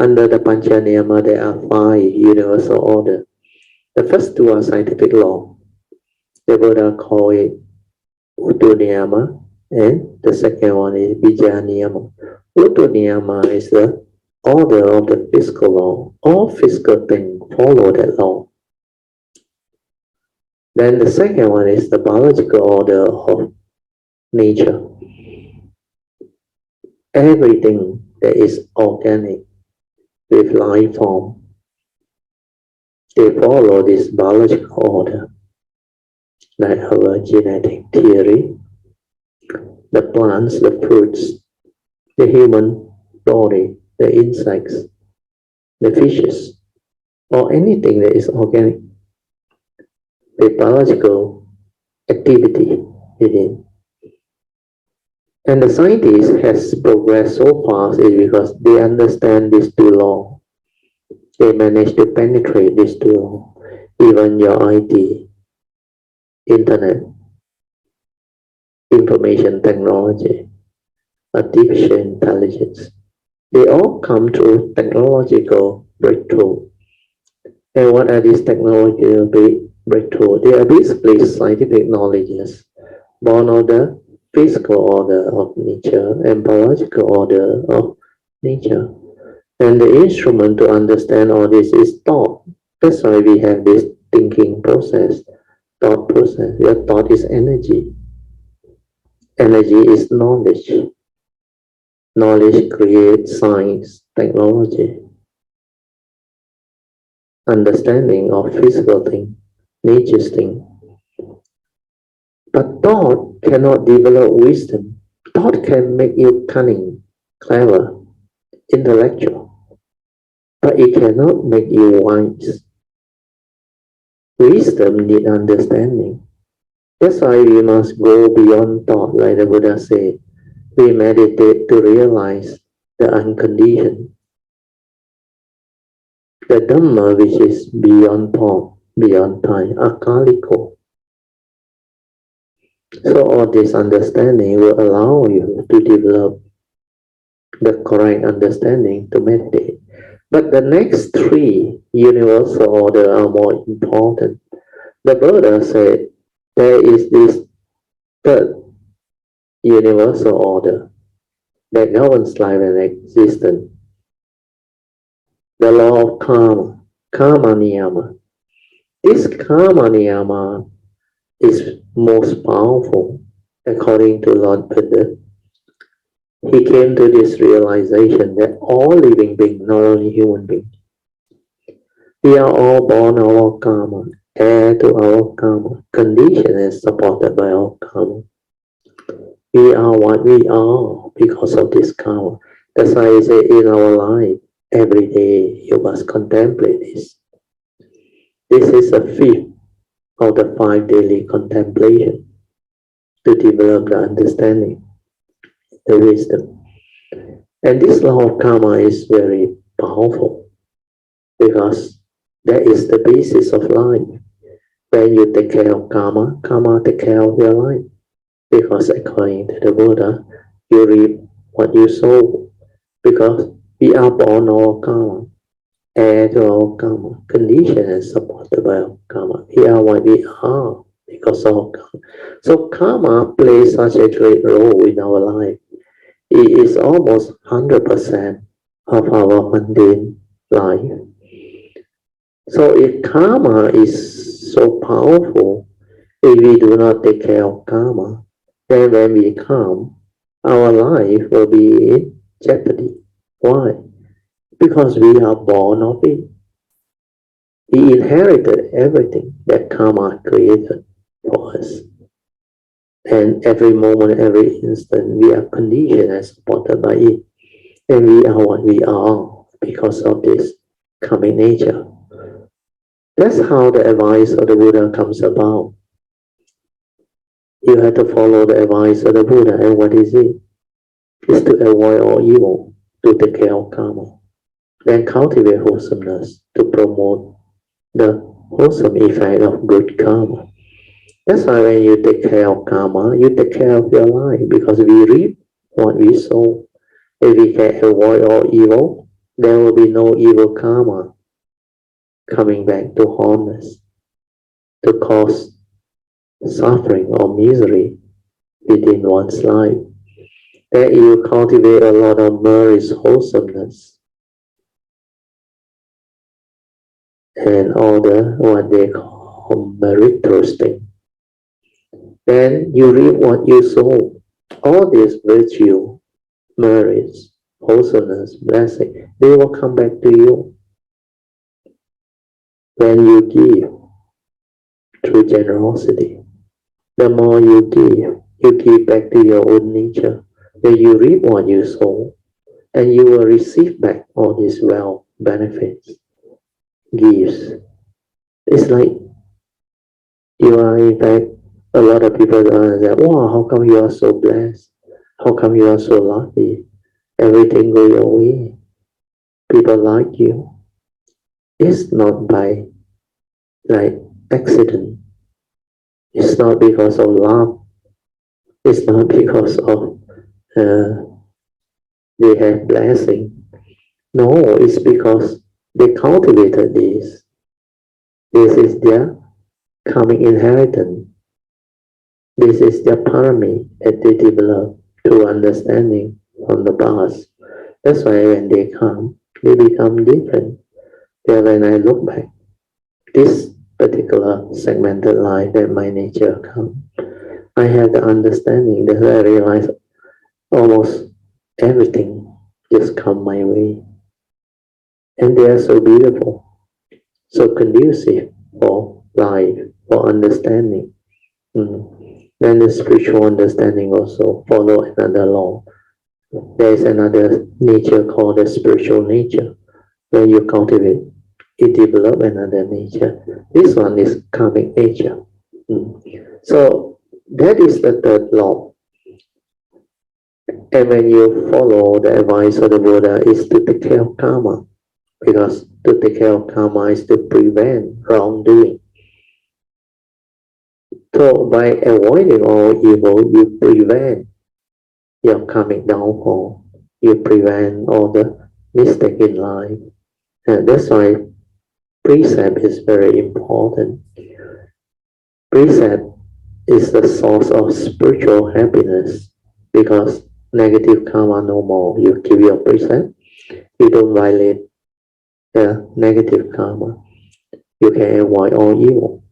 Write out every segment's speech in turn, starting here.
Under the Pancha Niyama, there are 5 universal orders. The first 2 are scientific law. The Buddha called it Utu Niyama, and the second one is Bija Niyama. Utu Niyama is the order of the physical law. All physical things follow that law. Then the second one is the biological order of nature. Everything that is organic with life form, they follow this biological order, like our genetic theory, the plants, the fruits, the human body, the insects, the fishes, or anything that is organic with biological activity within. And the scientists has progressed so fast is because they understand these 2 laws. They manage to penetrate these 2 laws. Even your IT, internet, information technology, artificial intelligence, they all come through technological breakthrough. And what are these technological breakthrough? They are basically scientific knowledges born of the physical order of nature and biological order of nature. And the instrument to understand all this is thought. That's why we have this thinking process, thought process. Your thought is energy. Energy is knowledge. Knowledge creates science, technology, understanding of physical thing, nature's thing. But thought cannot develop wisdom. Thought can make you cunning, clever, intellectual, but it cannot make you wise. Wisdom needs understanding. That's why we must go beyond thought, like the Buddha said. We meditate to realize the unconditioned, the Dhamma which is beyond thought, beyond time, akaliko. So all this understanding will allow you to develop the correct understanding to meditate. But the next 3 universal orders are more important. The Buddha said there is this 3rd universal order that governs life and existence. The law of karma, Kamma Niyama. This Kamma Niyama is most powerful according to Lord Buddha. He came to this realization that all living beings, not only human beings, we are all born of our karma, heir to our karma, conditioned and supported by our karma. We are what we are because of this karma. That's why I say in our life, every day you must contemplate this. This is a 5th of the 5 daily contemplation to develop the understanding, the wisdom. And this law of karma is very powerful because that is the basis of life. When you take care of karma, karma take care of your life. Because according to the Buddha, you reap what you sow. Because we are born of our karma, heir to our karma, conditioned and supported by our karma. We are what we are because of our karma. So karma plays such a great role in our life. It is almost 100% of our mundane life. So if karma is so powerful, if we do not take care of karma, then when we come, our life will be in jeopardy. Why? Because we are born of it. We inherited everything that karma created for us. And every moment, every instant, we are conditioned and supported by it. And we are what we are because of this karmic nature. That's how the advice of the Buddha comes about. You have to follow the advice of the Buddha. And what is it? It's to avoid all evil, to take care of karma. Then cultivate wholesomeness to promote the wholesome effect of good karma. That's why when you take care of karma, you take care of your life because we reap what we sow. If we can avoid all evil, there will be no evil karma coming back to haunt us, to cause suffering or misery within one's life. That you cultivate a lot of merit, wholesomeness, and all the what they call meritorious thing. Then you reap what you sow. All this virtue, merit, wholesomeness, blessing, they will come back to you when you give through generosity. The more you give back to your own nature, where you reap what you sow, and you will receive back all these wealth, benefits, gifts. It's like you are, in fact, a lot of people are say, wow, how come you are so blessed? How come you are so lucky? Everything go your way. People like you. It's not by like accident. It's not because of luck. It's not because of uh, they have blessing. No, it's because they cultivated this. This is their karmic inheritance. This is their parami that they develop through understanding from the past. That's why when they come, they become different. Then when I look back, this particular segmented life that my nature come, I have the understanding that I realize almost everything just come my way. And they are so beautiful, so conducive for life, for understanding. Then the spiritual understanding also follow another law. There is another nature called the spiritual nature. When you cultivate, it develop another nature. This one is karmic nature. So that is the third law. And when you follow the advice of the Buddha, is to take care of karma, because to take care of karma is to prevent wrongdoing. So by avoiding all evil, you prevent your karmic downfall. You prevent all the mistake in life. And that's why precept is very important. Precept is the source of spiritual happiness, because negative karma no more. You keep your precept, you don't violate the negative karma. You can avoid all evil.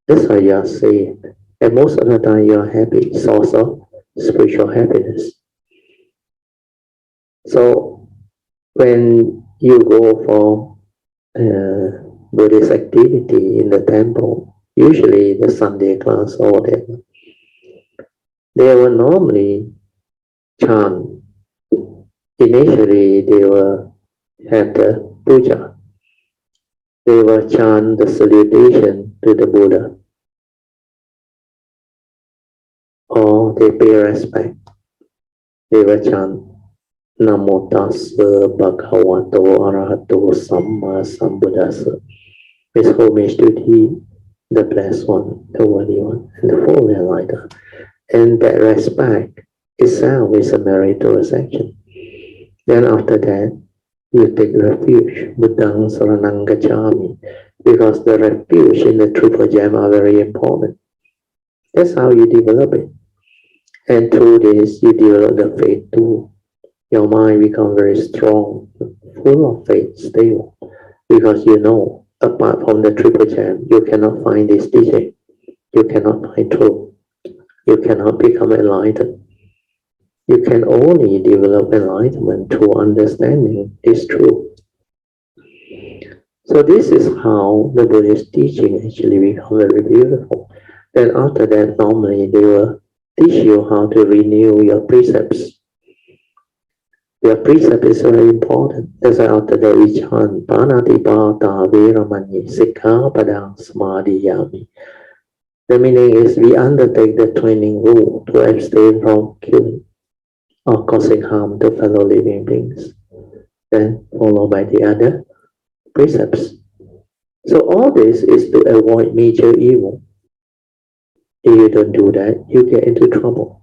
That's why you are saved. And most of the time you are happy, source of spiritual happiness. So when you go for Buddhist activity in the temple, usually the Sunday class or whatever, they will normally chant. Initially, they will have the puja. They will chant the salutation to the Buddha, or they pay respect. They will chant Namo Tassa Bhagavato Arahato Samma Sambuddhassa. With homage to thee, the blessed one, the worthy one, and the full enlightened. And that respect itself is a meritorious action. Then after that, you take refuge, Buddhang Saranang Gacchami, because the refuge in the triple gem are very important. That's how you develop it. And through this, you develop the faith too. Your mind becomes very strong, full of faith, stable, because you know, apart from the triple gem, you cannot find this teaching. You cannot find truth. You cannot become enlightened. You can only develop enlightenment through understanding this truth. So this is how the Buddhist teaching actually becomes very beautiful. Then after that, normally they will teach you how to renew your precepts. Your precept is very important. That's why after that we chant Panatipata Veramani Sikkhapadang Samadhiyami. The meaning is we undertake the training rule to abstain from killing or causing harm to fellow living beings. Then followed by the other precepts. So all this is to avoid major evil. If you don't do that, you get into trouble.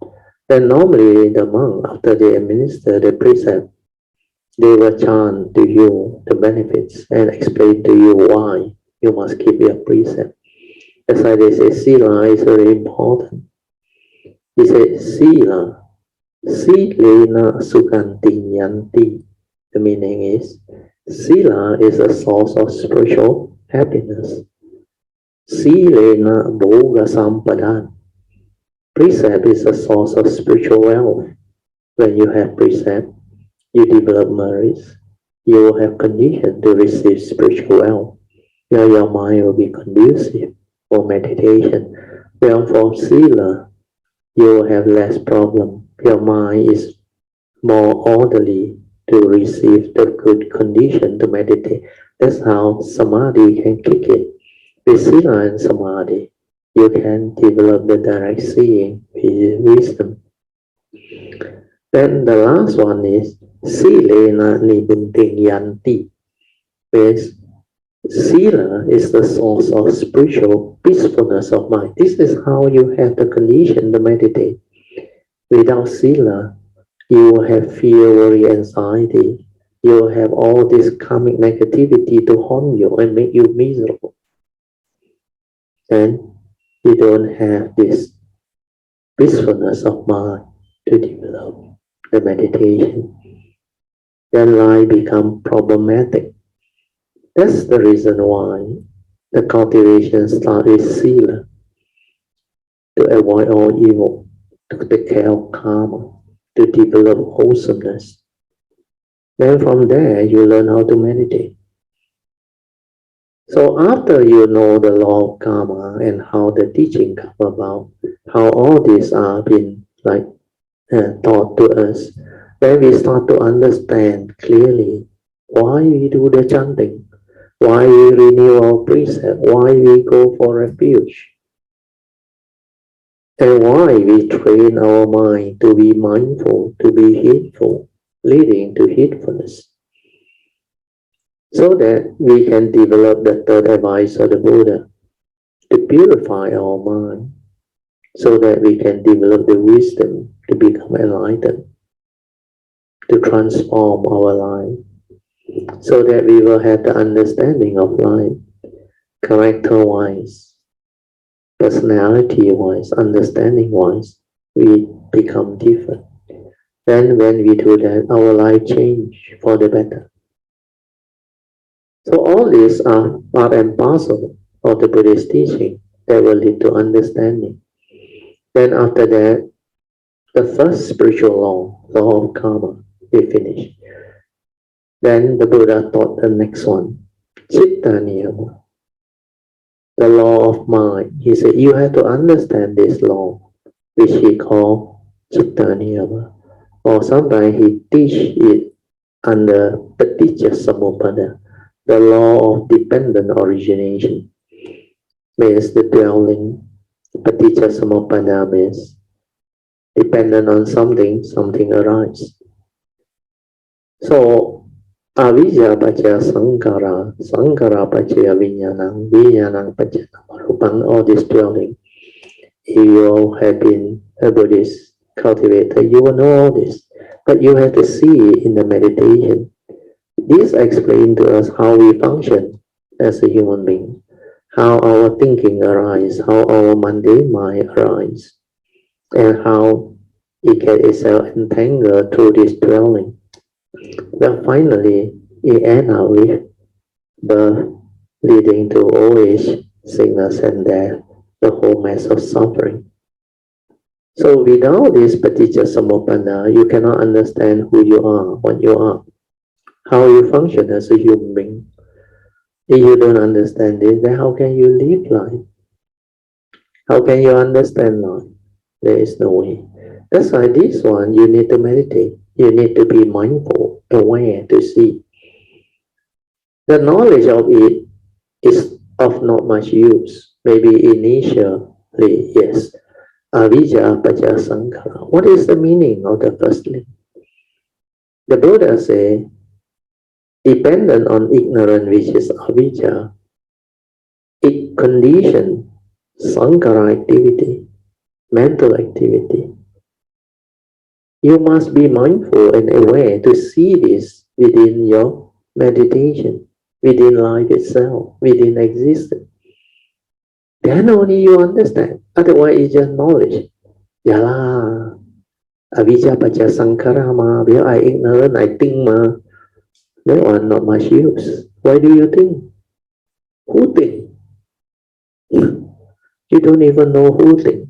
Then normally the monk, after they administer the precept, They will chant to you the benefits and explain to you why you must keep your precept. That's why they say sila is very important. He said sila, silena sukanti yanti. The meaning is sila is a source of spiritual happiness. Silena bhoga sampadan. Precept is a source of spiritual wealth. When you have precept, you develop merits. You will have condition to receive spiritual wealth. Your mind will be conducive for meditation. Well, from sila, you will have less problem. Your mind is more orderly to receive the good condition to meditate. That's how samadhi can kick in. With sila and samadhi, you can develop the direct seeing with wisdom. Then the last one is silena nibunting yanti, which sila is the source of spiritual peacefulness of mind. This is how you have the condition to meditate. Without sila, you will have fear, worry, anxiety. You will have all this karmic negativity to haunt you and make you miserable. And you don't have this peacefulness of mind to develop the meditation. Then life becomes problematic. That's the reason why the cultivation starts with sila, to avoid all evil, to take care of karma, to develop wholesomeness. Then from there, you learn how to meditate. So after you know the law of karma and how the teaching come about, how all these are been taught to us, then we start to understand clearly why we do the chanting, why we renew our precept, why we go for refuge, and why we train our mind to be mindful, to be heedful, leading to heedfulness, so that we can develop the third advice of the Buddha to purify our mind, so that we can develop the wisdom to become enlightened, to transform our life, so that we will have the understanding of life, character-wise, personality-wise, understanding-wise, we become different. Then when we do that, our life change for the better. So all these are part and parcel of the Buddhist teaching that will lead to understanding. Then after that, the first spiritual law of karma, we finish. Then the Buddha taught the next one, Chitta Niyama, the law of mind. He said, you have to understand this law, which he called Chitta Niyama. Or sometimes he teach it under Paticca Samuppada, the law of dependent origination. Means the dwelling. Paticca Samuppada means dependent on something, something arises. So, avijja paccaya sankara, sankara paccaya vijnanam, vijnanam paccaya namarupam, all this dwelling. If you have been a Buddhist cultivator, you will know all this. But you have to see in the meditation. This explains to us how we function as a human being, how our thinking arises, how our mundane mind arises, and how it gets itself entangled through this dwelling. Then finally, it ends up with birth, leading to old age, sickness, and death, the whole mass of suffering. So without this Paticca Samuppada, you cannot understand who you are, what you are, how you function as a human being. If you don't understand this, then how can you live life? How can you understand life? There is no way. That's why this one, you need to meditate. You need to be mindful, aware to see. The knowledge of it is of not much use. Maybe initially, yes. Avijja paccaya sankara. What is the meaning of the first link? The Buddha says, dependent on ignorance, which is avijja, it conditions sankara activity, mental activity. You must be mindful and aware to see this within your meditation, within life itself, within existence. Then only you understand. Otherwise, it's just knowledge. Yeah, avijja pacha sankhara ma, because I ignorant, I think ma. That one not much use. Why do you think? Who think? You don't even know who think.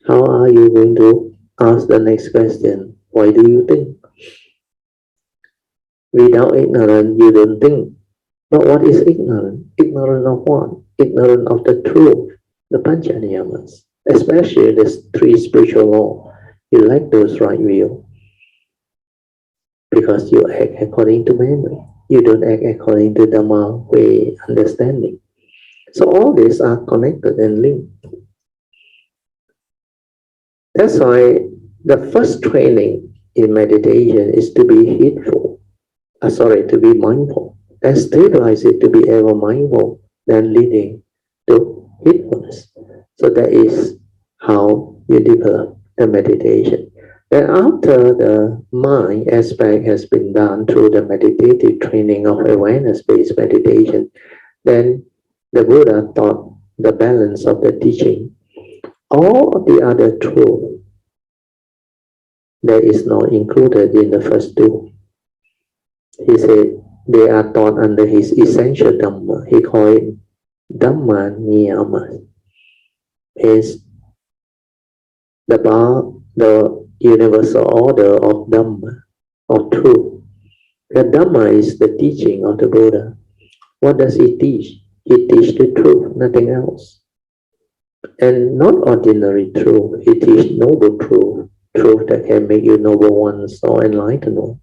How are you going to ask the next question? Why do you think? Without ignorance, you don't think. But what is ignorant? Ignorant of what? Ignorant of the truth, the panchaniyamas, especially the three spiritual laws. You lack those right view because you act according to memory. You don't act according to Dhamma way understanding. So all these are connected and linked. That's why the first training in meditation is to be heedful. To be mindful. And stabilize it to be ever mindful, then leading to heedfulness. So that is how you develop the meditation. And after the mind aspect has been done through the meditative training of awareness-based meditation, then the Buddha taught the balance of the teaching. All of the other truth that is not included in the first two. He said they are taught under his essential Dhamma. He called it Dhamma Niyama. Is the universal order of Dhamma, of truth. The Dhamma is the teaching of the Buddha. What does he teach? He teaches the truth, nothing else. And not ordinary truth. He teaches noble truth, truth that can make you noble ones or enlightened one.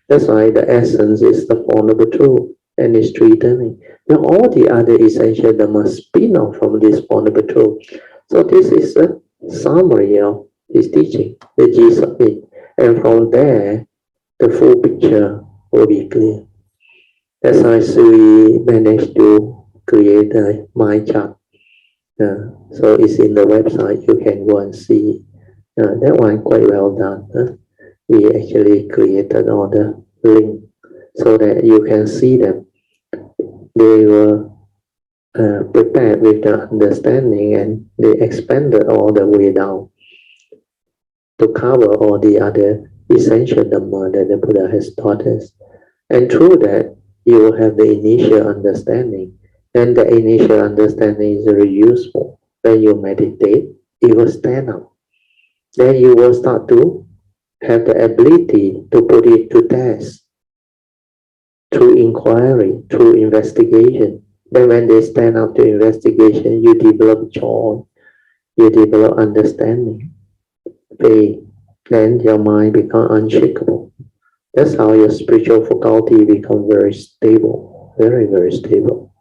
That's why the essence is the form of the truth and its true eternity. Now all the other essential Dhamma spin off from this form of the truth. So this is a summary of his teaching, the gist of it. And from there, the full picture will be clear. That's why we managed to create a mind chart. So it's in the website, you can go and see. That one quite well done. We actually created all the link so that you can see them. They were prepared with the understanding and they expanded all the way down to cover all the other essential Dhamma that the Buddha has taught us. And through that, you will have the initial understanding. And the initial understanding is very useful. When you meditate, it will stand out. Then you will start to have the ability to put it to test through inquiry, through investigation. Then when they stand up to investigation, you develop joy, you develop understanding, faith, then your mind becomes unshakable. That's how your spiritual faculty become very stable, very, very stable.